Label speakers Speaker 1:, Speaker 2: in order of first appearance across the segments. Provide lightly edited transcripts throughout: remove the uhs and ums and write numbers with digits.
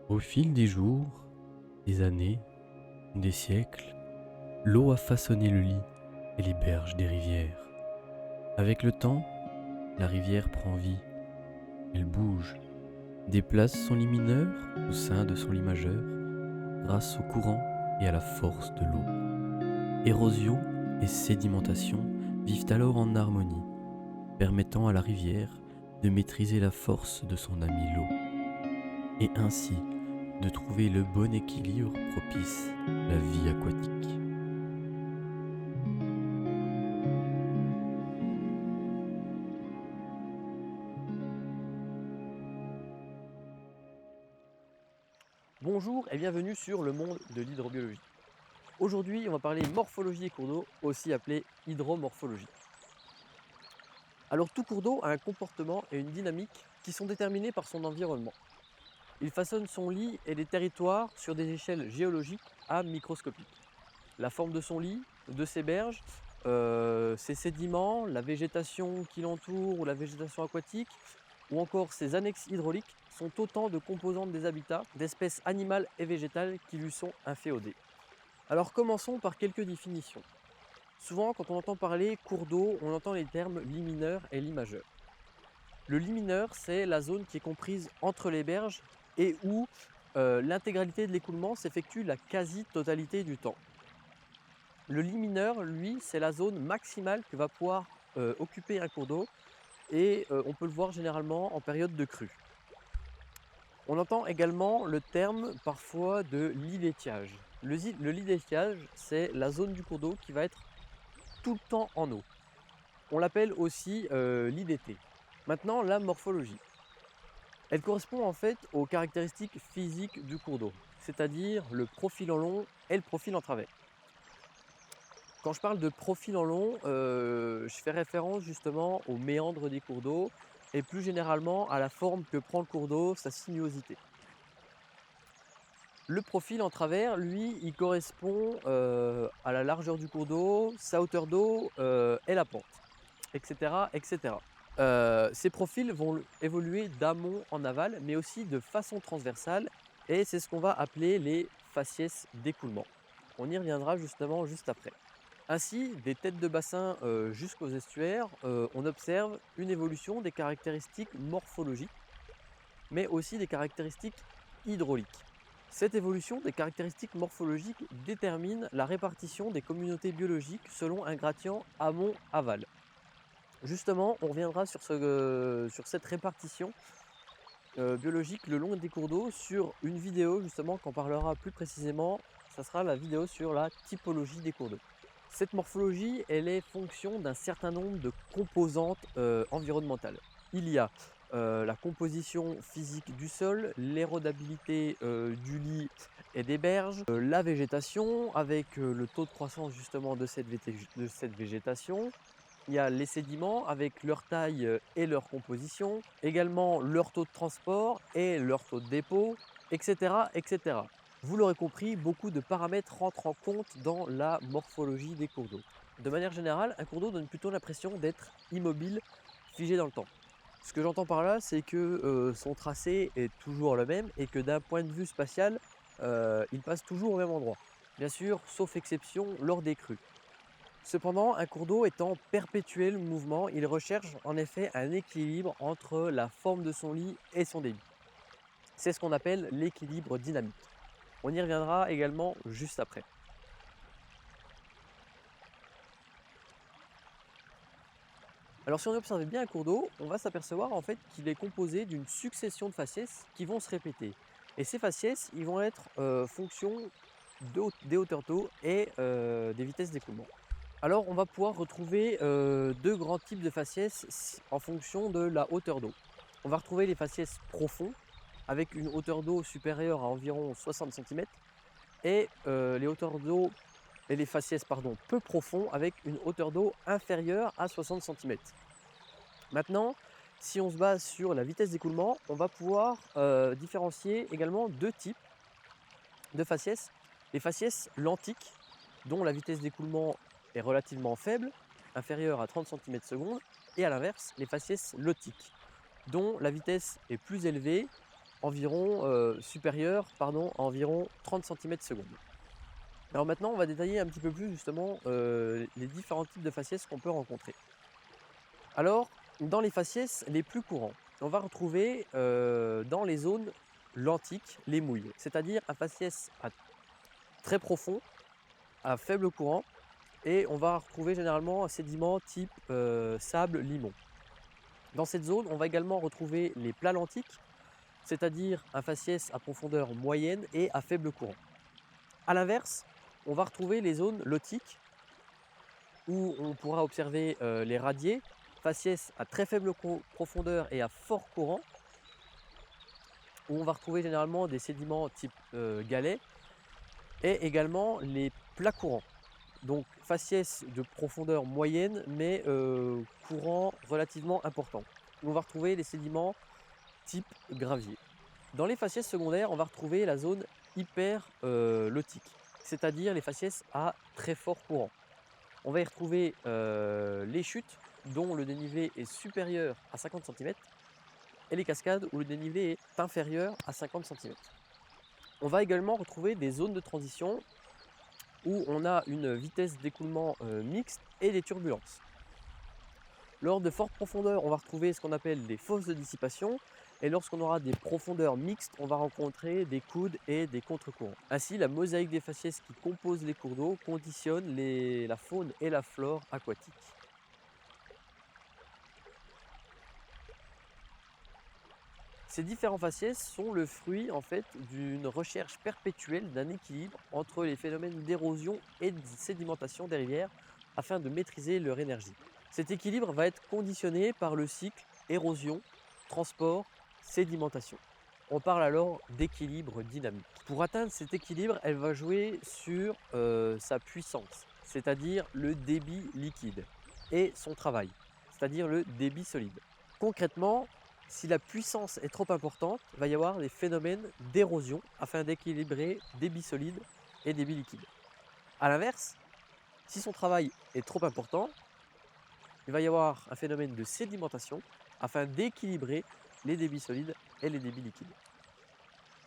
Speaker 1: Au fil des jours, des années, des siècles, l'eau a façonné le lit et les berges des rivières. Avec le temps, la rivière prend vie, elle bouge, déplace son lit mineur au sein de son lit majeur, grâce au courant et à la force de l'eau. Érosion et sédimentation vivent alors en harmonie, permettant à la rivière de maîtriser la force de son ami l'eau, et ainsi de trouver le bon équilibre propice à la vie aquatique.
Speaker 2: Bonjour et bienvenue sur le monde de l'hydrobiologie. Aujourd'hui, on va parler morphologie des cours d'eau, aussi appelée hydromorphologie. Alors tout cours d'eau a un comportement et une dynamique qui sont déterminés par son environnement. Il façonne son lit et les territoires sur des échelles géologiques à microscopiques. La forme de son lit, de ses berges, ses sédiments, la végétation qui l'entoure ou la végétation aquatique, ou encore ses annexes hydrauliques sont autant de composantes des habitats d'espèces animales et végétales qui lui sont inféodées. Alors commençons par quelques définitions. Souvent, quand on entend parler cours d'eau, on entend les termes lit mineur et lit majeur. Le lit mineur, c'est la zone qui est comprise entre les berges et où l'intégralité de l'écoulement s'effectue la quasi-totalité du temps. Le lit mineur, lui, c'est la zone maximale que va pouvoir occuper un cours d'eau et on peut le voir généralement en période de crue. On entend également le terme parfois de lit d'étiage. Le lit d'étiage, c'est la zone du cours d'eau qui va être tout le temps en eau. On l'appelle aussi lit d'été. Maintenant, la morphologie. Elle correspond en fait aux caractéristiques physiques du cours d'eau, c'est-à-dire le profil en long et le profil en travers. Quand je parle de profil en long, je fais référence justement aux méandres des cours d'eau et plus généralement à la forme que prend le cours d'eau, sa sinuosité. Le profil en travers, lui, il correspond à la largeur du cours d'eau, sa hauteur d'eau et la pente, etc. etc. Ces profils vont évoluer d'amont en aval, mais aussi de façon transversale, et c'est ce qu'on va appeler les faciès d'écoulement. On y reviendra justement juste après. Ainsi, des têtes de bassin jusqu'aux estuaires, on observe une évolution des caractéristiques morphologiques, mais aussi des caractéristiques hydrauliques. Cette évolution des caractéristiques morphologiques détermine la répartition des communautés biologiques selon un gradient amont-aval. Justement, on reviendra sur cette répartition biologique le long des cours d'eau sur une vidéo justement qu'on parlera plus précisément. Ça sera la vidéo sur la typologie des cours d'eau. Cette morphologie, elle est fonction d'un certain nombre de composantes environnementales. Il y a la composition physique du sol, l'érodabilité du lit et des berges, la végétation avec le taux de croissance justement de de cette végétation. Il y a les sédiments avec leur taille et leur composition, également leur taux de transport et leur taux de dépôt, etc. etc. Vous l'aurez compris, beaucoup de paramètres rentrent en compte dans la morphologie des cours d'eau. De manière générale, un cours d'eau donne plutôt l'impression d'être immobile, figé dans le temps. Ce que j'entends par là, c'est que son tracé est toujours le même et que d'un point de vue spatial, il passe toujours au même endroit. Bien sûr, sauf exception lors des crues. Cependant, un cours d'eau est en perpétuel mouvement, il recherche en effet un équilibre entre la forme de son lit et son débit. C'est ce qu'on appelle l'équilibre dynamique. On y reviendra également juste après. Alors si on observe bien un cours d'eau, on va s'apercevoir en fait qu'il est composé d'une succession de faciès qui vont se répéter. Et ces faciès, ils vont être fonction des hauteurs d'eau et des vitesses d'écoulement. Alors on va pouvoir retrouver deux grands types de faciès en fonction de la hauteur d'eau. On va retrouver les faciès profonds avec une hauteur d'eau supérieure à environ 60 cm et les faciès peu profonds avec une hauteur d'eau inférieure à 60 cm. Maintenant, si on se base sur la vitesse d'écoulement, on va pouvoir différencier également deux types de faciès. Les faciès lentiques, dont la vitesse d'écoulement est relativement faible, inférieure à 30 cm/s, et à l'inverse, les faciès lotiques, dont la vitesse est plus élevée supérieur à environ 30 centimètres secondes. Alors maintenant, on va détailler un petit peu plus justement les différents types de faciès qu'on peut rencontrer. Alors, dans les faciès les plus courants, on va retrouver dans les zones lentiques les mouilles, c'est-à-dire un faciès très profond, à faible courant, et on va retrouver généralement un sédiment type sable, limon. Dans cette zone, on va également retrouver les plats lentiques, c'est-à-dire un faciès à profondeur moyenne et à faible courant. A l'inverse, on va retrouver les zones lotiques où on pourra observer les radiers, faciès à très faible profondeur et à fort courant, où on va retrouver généralement des sédiments type galets, et également les plats courants. Donc faciès de profondeur moyenne mais courant relativement important. On va retrouver les sédiments type gravier. Dans les faciès secondaires, on va retrouver la zone hyperlotique, c'est-à-dire les faciès à très fort courant. On va y retrouver les chutes dont le dénivelé est supérieur à 50 centimètres et les cascades où le dénivelé est inférieur à 50 centimètres. On va également retrouver des zones de transition où on a une vitesse d'écoulement mixte et des turbulences. Lors de fortes profondeurs, on va retrouver ce qu'on appelle des fosses de dissipation, et lorsqu'on aura des profondeurs mixtes, on va rencontrer des coudes et des contre-courants. Ainsi, la mosaïque des faciès qui composent les cours d'eau conditionne la faune et la flore aquatique. Ces différents faciès sont le fruit en fait d'une recherche perpétuelle d'un équilibre entre les phénomènes d'érosion et de sédimentation des rivières afin de maîtriser leur énergie. Cet équilibre va être conditionné par le cycle érosion, transport, sédimentation. On parle alors d'équilibre dynamique. Pour atteindre cet équilibre, elle va jouer sur sa puissance, c'est-à-dire le débit liquide, et son travail, c'est-à-dire le débit solide. Concrètement, si la puissance est trop importante, il va y avoir des phénomènes d'érosion afin d'équilibrer débit solide et débit liquide. A l'inverse, si son travail est trop important, il va y avoir un phénomène de sédimentation afin d'équilibrer les débits solides et les débits liquides.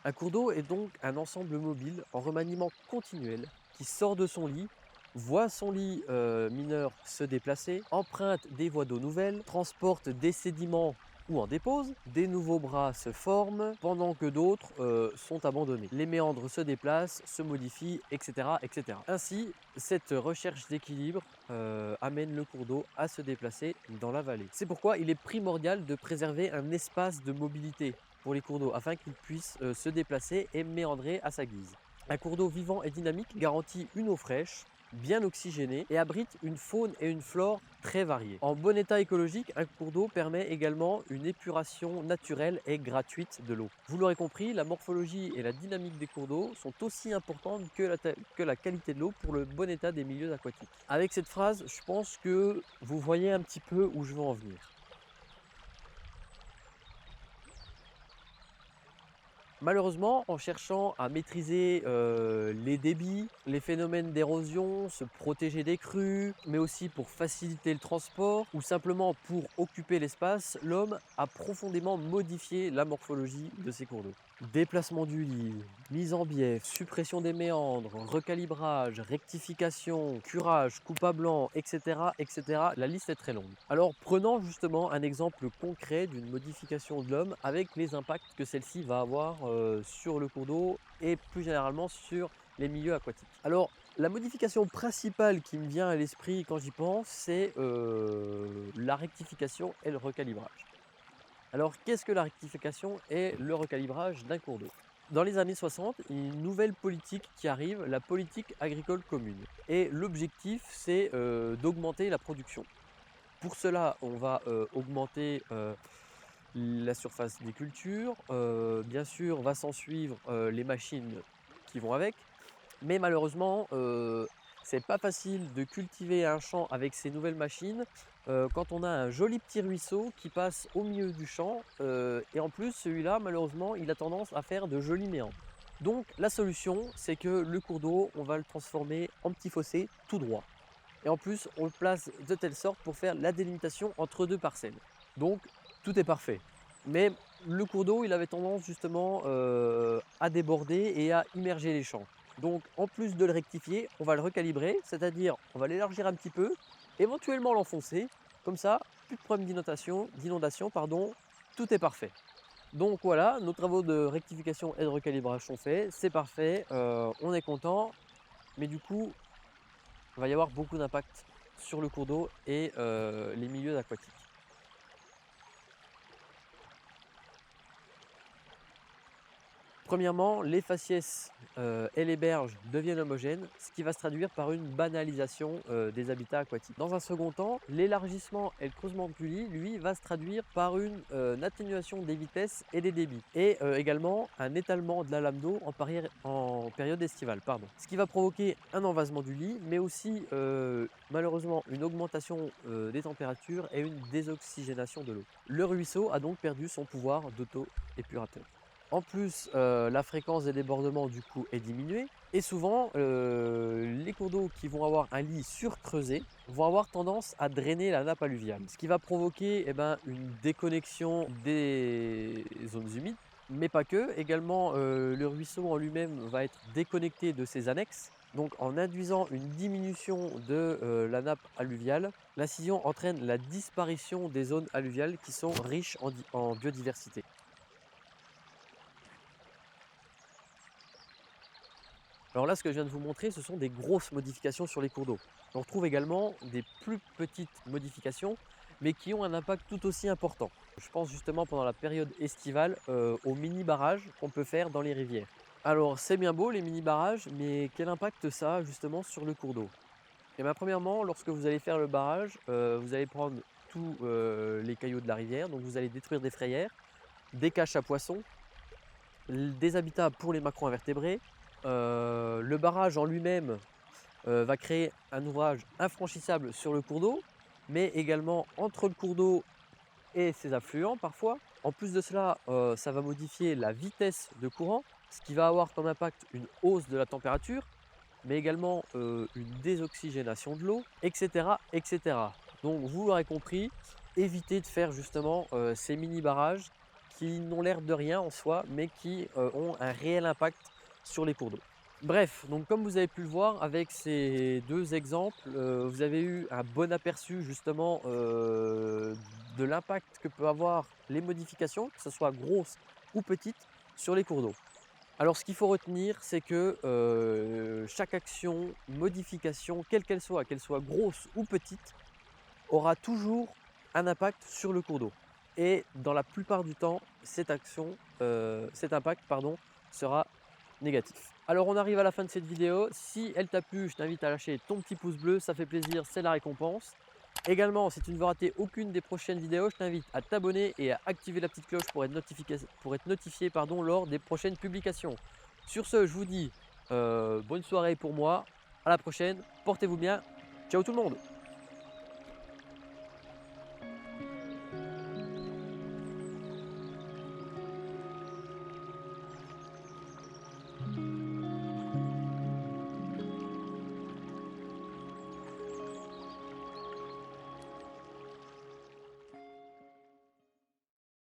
Speaker 2: Un cours d'eau est donc un ensemble mobile en remaniement continuel qui sort de son lit, voit son lit mineur se déplacer, emprunte des voies d'eau nouvelles, transporte des sédiments ou en dépose, des nouveaux bras se forment pendant que d'autres sont abandonnés. Les méandres se déplacent, se modifient, etc. etc. Ainsi, cette recherche d'équilibre amène le cours d'eau à se déplacer dans la vallée. C'est pourquoi il est primordial de préserver un espace de mobilité pour les cours d'eau afin qu'ils puissent se déplacer et méandrer à sa guise. Un cours d'eau vivant et dynamique garantit une eau fraîche, bien oxygénée et abrite une faune et une flore très variées. En bon état écologique, un cours d'eau permet également une épuration naturelle et gratuite de l'eau. Vous l'aurez compris, la morphologie et la dynamique des cours d'eau sont aussi importantes que la qualité de l'eau pour le bon état des milieux aquatiques. Avec cette phrase, je pense que vous voyez un petit peu où je veux en venir. Malheureusement, en cherchant à maîtriser les débits, les phénomènes d'érosion, se protéger des crues, mais aussi pour faciliter le transport ou simplement pour occuper l'espace, l'homme a profondément modifié la morphologie de ces cours d'eau. Déplacement du lit, mise en biais, suppression des méandres, recalibrage, rectification, curage, coupe à blanc, etc., etc. La liste est très longue. Alors prenons justement un exemple concret d'une modification de l'homme avec les impacts que celle-ci va avoir sur le cours d'eau et plus généralement sur les milieux aquatiques. Alors la modification principale qui me vient à l'esprit quand j'y pense, c'est la rectification et le recalibrage. Alors, qu'est-ce que la rectification et le recalibrage d'un cours d'eau? Dans les années 60, il y a une nouvelle politique qui arrive, la politique agricole commune. Et l'objectif, c'est d'augmenter la production. Pour cela, on va augmenter la surface des cultures. Bien sûr, va s'en suivre les machines qui vont avec. Mais malheureusement, c'est pas facile de cultiver un champ avec ces nouvelles machines quand on a un joli petit ruisseau qui passe au milieu du champ et en plus celui-là malheureusement il a tendance à faire de jolis méandres. Donc la solution c'est que le cours d'eau on va le transformer en petit fossé tout droit. Et en plus on le place de telle sorte pour faire la délimitation entre deux parcelles. Donc tout est parfait. Mais le cours d'eau, il avait tendance justement à déborder et à immerger les champs. Donc en plus de le rectifier, on va le recalibrer, c'est-à-dire on va l'élargir un petit peu, éventuellement l'enfoncer, comme ça, plus de problème d'inondation, pardon, tout est parfait. Donc voilà, nos travaux de rectification et de recalibrage sont faits, c'est parfait, on est content, mais du coup, il va y avoir beaucoup d'impact sur le cours d'eau et les milieux aquatiques. Premièrement, les faciès et les berges deviennent homogènes, ce qui va se traduire par une banalisation des habitats aquatiques. Dans un second temps, l'élargissement et le creusement du lit, lui, va se traduire par une atténuation des vitesses et des débits, et également un étalement de la lame d'eau en période estivale. Pardon. Ce qui va provoquer un envasement du lit, mais aussi malheureusement une augmentation des températures et une désoxygénation de l'eau. Le ruisseau a donc perdu son pouvoir d'auto-épurateur. En plus, la fréquence des débordements du coup est diminuée et souvent, les cours d'eau qui vont avoir un lit surcreusé vont avoir tendance à drainer la nappe alluviale. Ce qui va provoquer une déconnexion des zones humides, mais pas que. Également, le ruisseau en lui-même va être déconnecté de ses annexes. Donc en induisant une diminution de la nappe alluviale, l'incision entraîne la disparition des zones alluviales qui sont riches en biodiversité. Alors là, ce que je viens de vous montrer, ce sont des grosses modifications sur les cours d'eau. On retrouve également des plus petites modifications, mais qui ont un impact tout aussi important. Je pense justement pendant la période estivale aux mini-barrages qu'on peut faire dans les rivières. Alors c'est bien beau les mini-barrages, mais quel impact ça a justement sur le cours d'eau? Et bien premièrement, lorsque vous allez faire le barrage, vous allez prendre tous les cailloux de la rivière, donc vous allez détruire des frayères, des caches à poissons, des habitats pour les macro-invertébrés. Le barrage en lui-même va créer un ouvrage infranchissable sur le cours d'eau, mais également entre le cours d'eau et ses affluents parfois. En plus de cela, ça va modifier la vitesse de courant, ce qui va avoir comme impact une hausse de la température, mais également une désoxygénation de l'eau, etc., etc. Donc vous l'aurez compris, évitez de faire justement ces mini barrages qui n'ont l'air de rien en soi, mais qui ont un réel impact sur les cours d'eau. Bref, donc comme vous avez pu le voir avec ces deux exemples, vous avez eu un bon aperçu justement de l'impact que peut avoir les modifications, que ce soit grosses ou petites, sur les cours d'eau. Alors ce qu'il faut retenir, c'est que chaque action, modification, quelle qu'elle soit grosse ou petite, aura toujours un impact sur le cours d'eau. Et dans la plupart du temps, cet impact sera négatif. Alors on arrive à la fin de cette vidéo. Si elle t'a plu, je t'invite à lâcher ton petit pouce bleu, ça fait plaisir, c'est la récompense. Également, si tu ne veux rater aucune des prochaines vidéos, je t'invite à t'abonner et à activer la petite cloche pour être notifié lors des prochaines publications. Sur ce, je vous dis bonne soirée pour moi, à la prochaine, portez-vous bien, ciao tout le monde!